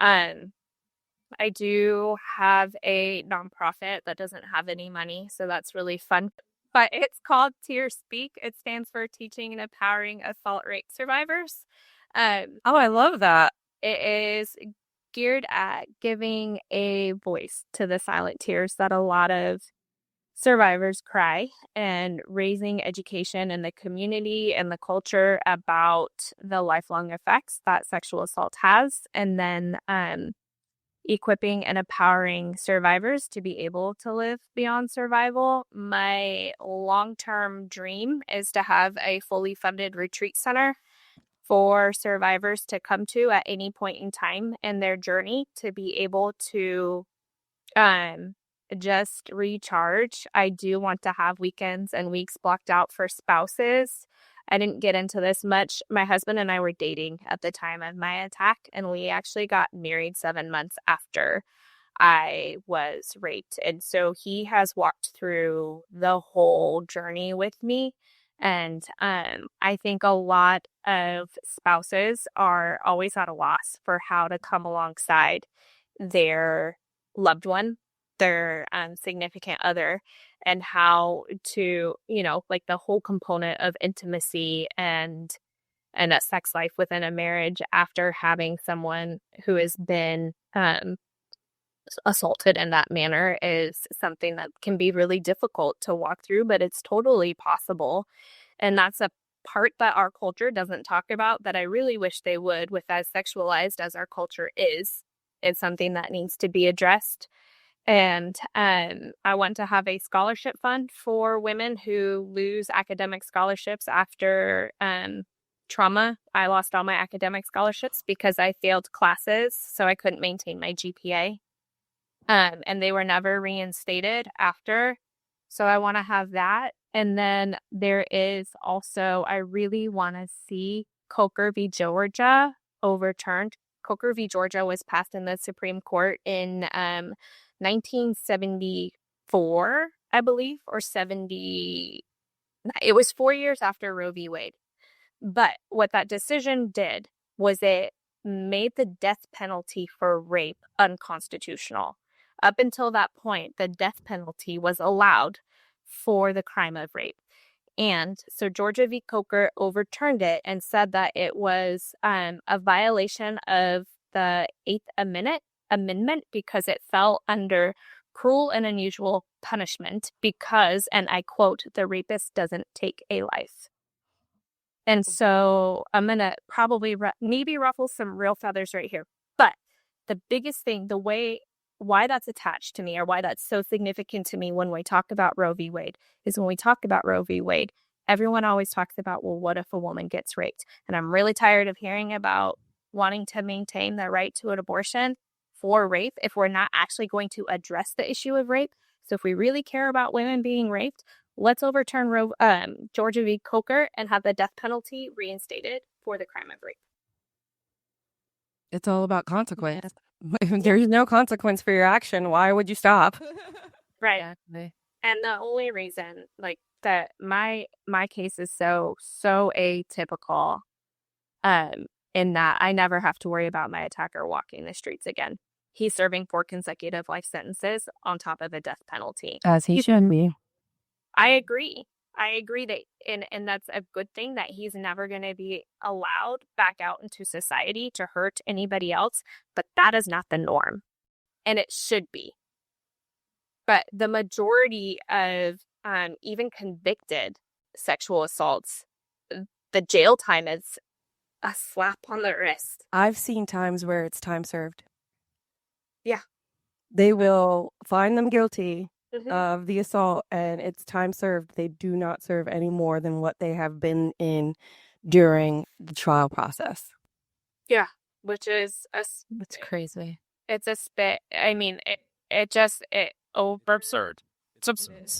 Um, I do have a nonprofit that doesn't have any money, so that's really fun. But it's called Tears Speak. It stands for Teaching and Empowering Assault Rape Survivors. Oh, I love that. It is geared at giving a voice to the silent tears that a lot of survivors cry, and raising education in the community and the culture about the lifelong effects that sexual assault has, and then equipping and empowering survivors to be able to live beyond survival. My long-term dream is to have a fully funded retreat center for survivors to come to at any point in time in their journey, to be able to just recharge. I do want to have weekends and weeks blocked out for spouses. I didn't get into this much. My husband and I were dating at the time of my attack, and we actually got married 7 months after I was raped. And so he has walked through the whole journey with me. And I think a lot of spouses are always at a loss for how to come alongside their loved one, their significant other, and how to, like the whole component of intimacy and a sex life within a marriage after having someone who has been assaulted in that manner is something that can be really difficult to walk through, but it's totally possible. And that's a part that our culture doesn't talk about that I really wish they would, with as sexualized as our culture is. It's something that needs to be addressed. And I want to have a scholarship fund for women who lose academic scholarships after trauma. I lost all my academic scholarships because I failed classes, so I couldn't maintain my GPA. And they were never reinstated after. So I want to have that. And then there is also, I really want to see Coker v. Georgia overturned. Coker v. Georgia was passed in the Supreme Court in 1974, I believe, or 70. It was 4 years after Roe v. Wade. But what that decision did was it made the death penalty for rape unconstitutional. Up until that point, the death penalty was allowed for the crime of rape. And so Georgia v. Coker overturned it and said that it was a violation of the Eighth Amendment because it fell under cruel and unusual punishment because, and I quote, the rapist doesn't take a life. And so I'm going to probably maybe ruffle some real feathers right here. But the biggest thing, why that's attached to me, or why that's so significant to me when we talk about Roe v. Wade, is when we talk about Roe v. Wade, everyone always talks about, well, what if a woman gets raped? And I'm really tired of hearing about wanting to maintain the right to an abortion for rape if we're not actually going to address the issue of rape. So if we really care about women being raped, let's overturn Georgia v. Coker and have the death penalty reinstated for the crime of rape. It's all about consequence. If there's no consequence for your action, why would you stop? Right. Exactly. And the only reason, like, that my case is so atypical, in that I never have to worry about my attacker walking the streets again. He's serving 4 consecutive life sentences on top of a death penalty. As he should be. I agree that, and that's a good thing, that he's never going to be allowed back out into society to hurt anybody else, but that is not the norm, and it should be. But the majority of even convicted sexual assaults, the jail time is a slap on the wrist. I've seen times where it's time served. Yeah. They will find them guilty Mhm. of the assault and it's time served. They do not serve any more than what they have been in during the trial process. Yeah, which is It's crazy. it's a spit. I mean, Absurd. It's absurd.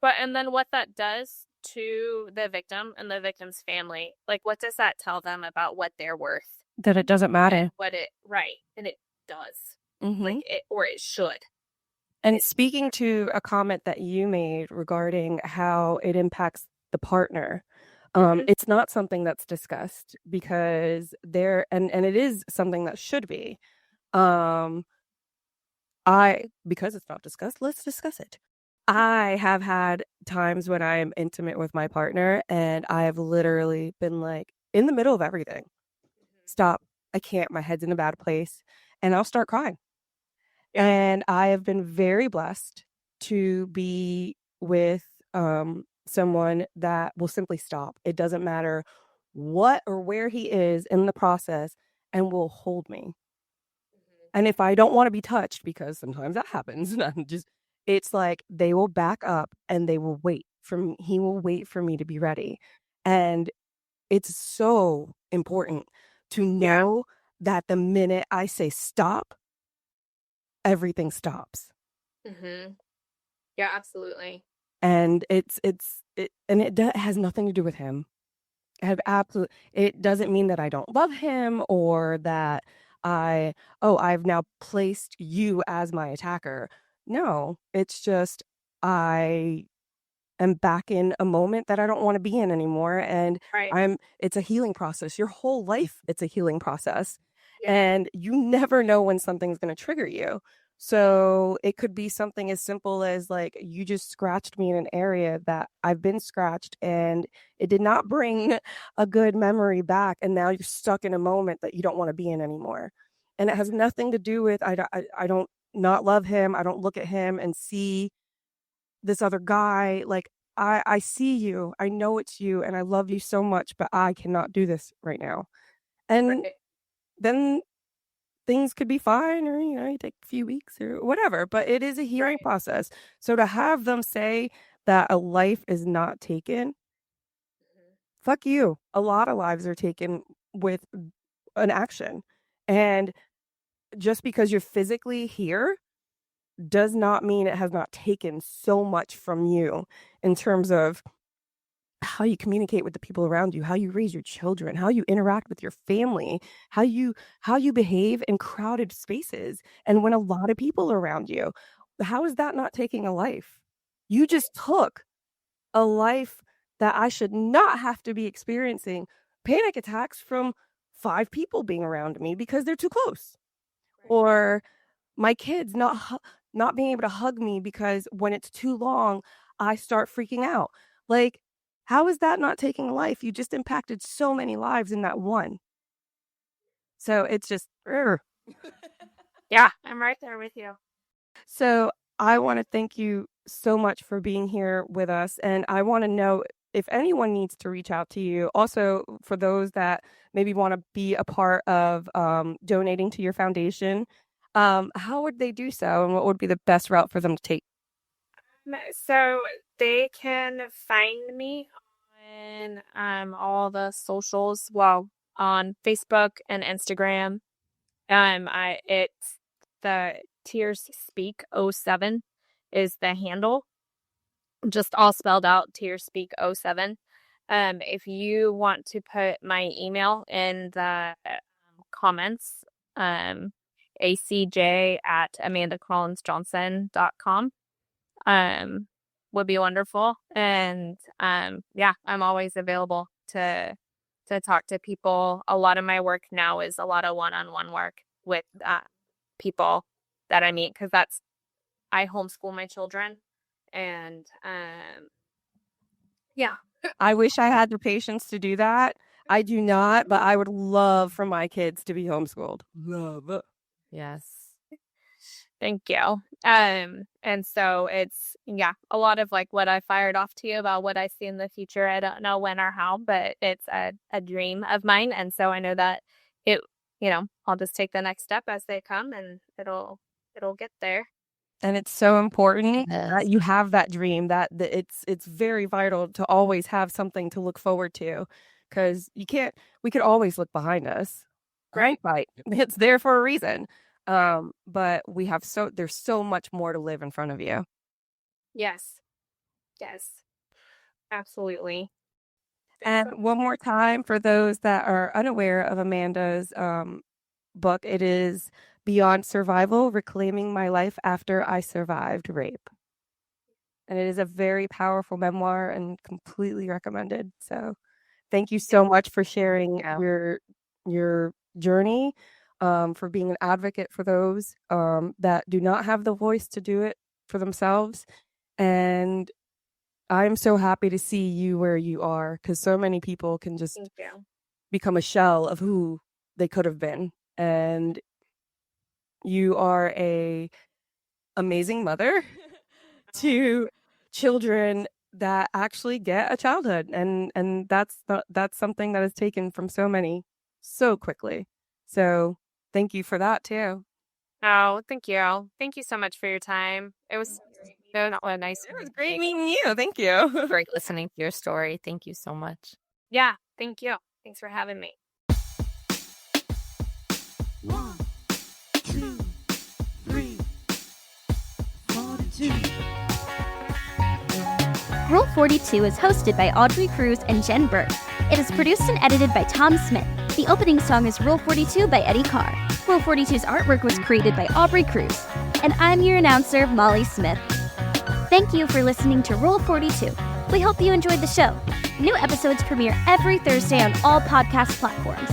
But and then what that does to the victim and the victim's family, like, what does that tell them about what they're worth? That it doesn't matter. And it does. Mhm. Like, it should. And speaking to a comment that you made regarding how it impacts the partner, It's not something that's discussed because and it is something that should be. Um, because it's not discussed, let's discuss it. I have had times when I am intimate with my partner and I have literally been like in the middle of everything. Stop. I can't. My head's in a bad place. And I'll start crying. And I have been very blessed to be with someone that will simply stop. It doesn't matter what or where he is in the process and will hold me. And if I don't want to be touched, because sometimes that happens, and it's like they will back up and they will wait for me. He will wait for me to be ready. And it's so important to know that the minute I say stop, everything stops. Yeah, absolutely. And it has nothing to do with him. It doesn't mean that I don't love him or that I've now placed you as my attacker. No, it's just I am back in a moment that I don't want to be in anymore. And Right. it's a healing process. Your whole life, it's a healing process. Yeah. And you never know when something's going to trigger you. So it could be something as simple as like you just scratched me in an area that I've been scratched and it did not bring a good memory back. And now you're stuck in a moment that you don't want to be in anymore. And it has nothing to do with I don't not love him. I don't look at him and see this other guy. Like I see you. I know it's you and I love you so much, but I cannot do this right now. And Right. then things could be fine or you take a few weeks or whatever, but it is a healing process. So to have them say that a life is not taken, fuck you. A lot of lives are taken with an action. And just because you're physically here does not mean it has not taken so much from you in terms of how you communicate with the people around you, how you raise your children, how you interact with your family, how you behave in crowded spaces and when a lot of people are around you. How is that not taking a life? You just took a life that I should not have to be experiencing panic attacks from 5 people being around me because they're too close. Or my kids not being able to hug me because when it's too long, I start freaking out. Like, how is that not taking a life? You just impacted so many lives in that one. So it's just, Yeah, I'm right there with you. So I want to thank you so much for being here with us. And I want to know if anyone needs to reach out to you. Also, for those that maybe want to be a part of donating to your foundation, how would they do so? And what would be the best route for them to take? So they can find me on all the socials, well, on Facebook and Instagram. It's the Tears Speak 07 is the handle, just all spelled out, Tears Speak 07. If you want to put my email in the comments, acj@amandacollinsjohnson.com would be wonderful. And yeah, I'm always available to talk to people. A lot of my work now is a lot of one-on-one work with people that I meet because I homeschool my children, and yeah. I wish I had the patience to do that. I do not, but I would love for my kids to be homeschooled. Love it. Yes. Thank you. And so it's, yeah, a lot of like what I fired off to you about what I see in the future. I don't know when or how, but it's a dream of mine. And so I know that I'll just take the next step as they come and it'll get there. And it's so important Yes. that you have that dream, that it's very vital to always have something to look forward to, because we could always look behind us. Hindsight, it's there for a reason. But there's so much more to live in front of you. Yes. Absolutely. And one more time for those that are unaware of Amanda's book, it is Beyond Survival: Reclaiming My Life After I Survived Rape. And it is a very powerful memoir and completely recommended. So Thank you so much for sharing Yeah. your journey, for being an advocate for those that do not have the voice to do it for themselves. And I'm so happy to see you where you are, because so many people can just Thank you. become a shell of who they could have been. And you are a amazing mother to children that actually get a childhood, and that's something that is taken from so many so quickly. So thank you for that too. Oh, thank you. Thank you so much for your time. It was so nice. It was great meeting you. Thank you. Great listening to your story. Thank you so much. Yeah, thank you. Thanks for having me. 1, 2, 3, 42. Rule 42 is hosted by Audrey Cruz and Jen Burke. It is produced and edited by Tom Smith. The opening song is Rule 42 by Eddie Carr. Rule 42's artwork was created by Aubrey Cruz. And I'm your announcer, Molly Smith. Thank you for listening to Rule 42. We hope you enjoyed the show. New episodes premiere every Thursday on all podcast platforms.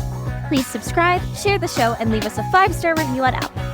Please subscribe, share the show, and leave us a 5-star review on Apple.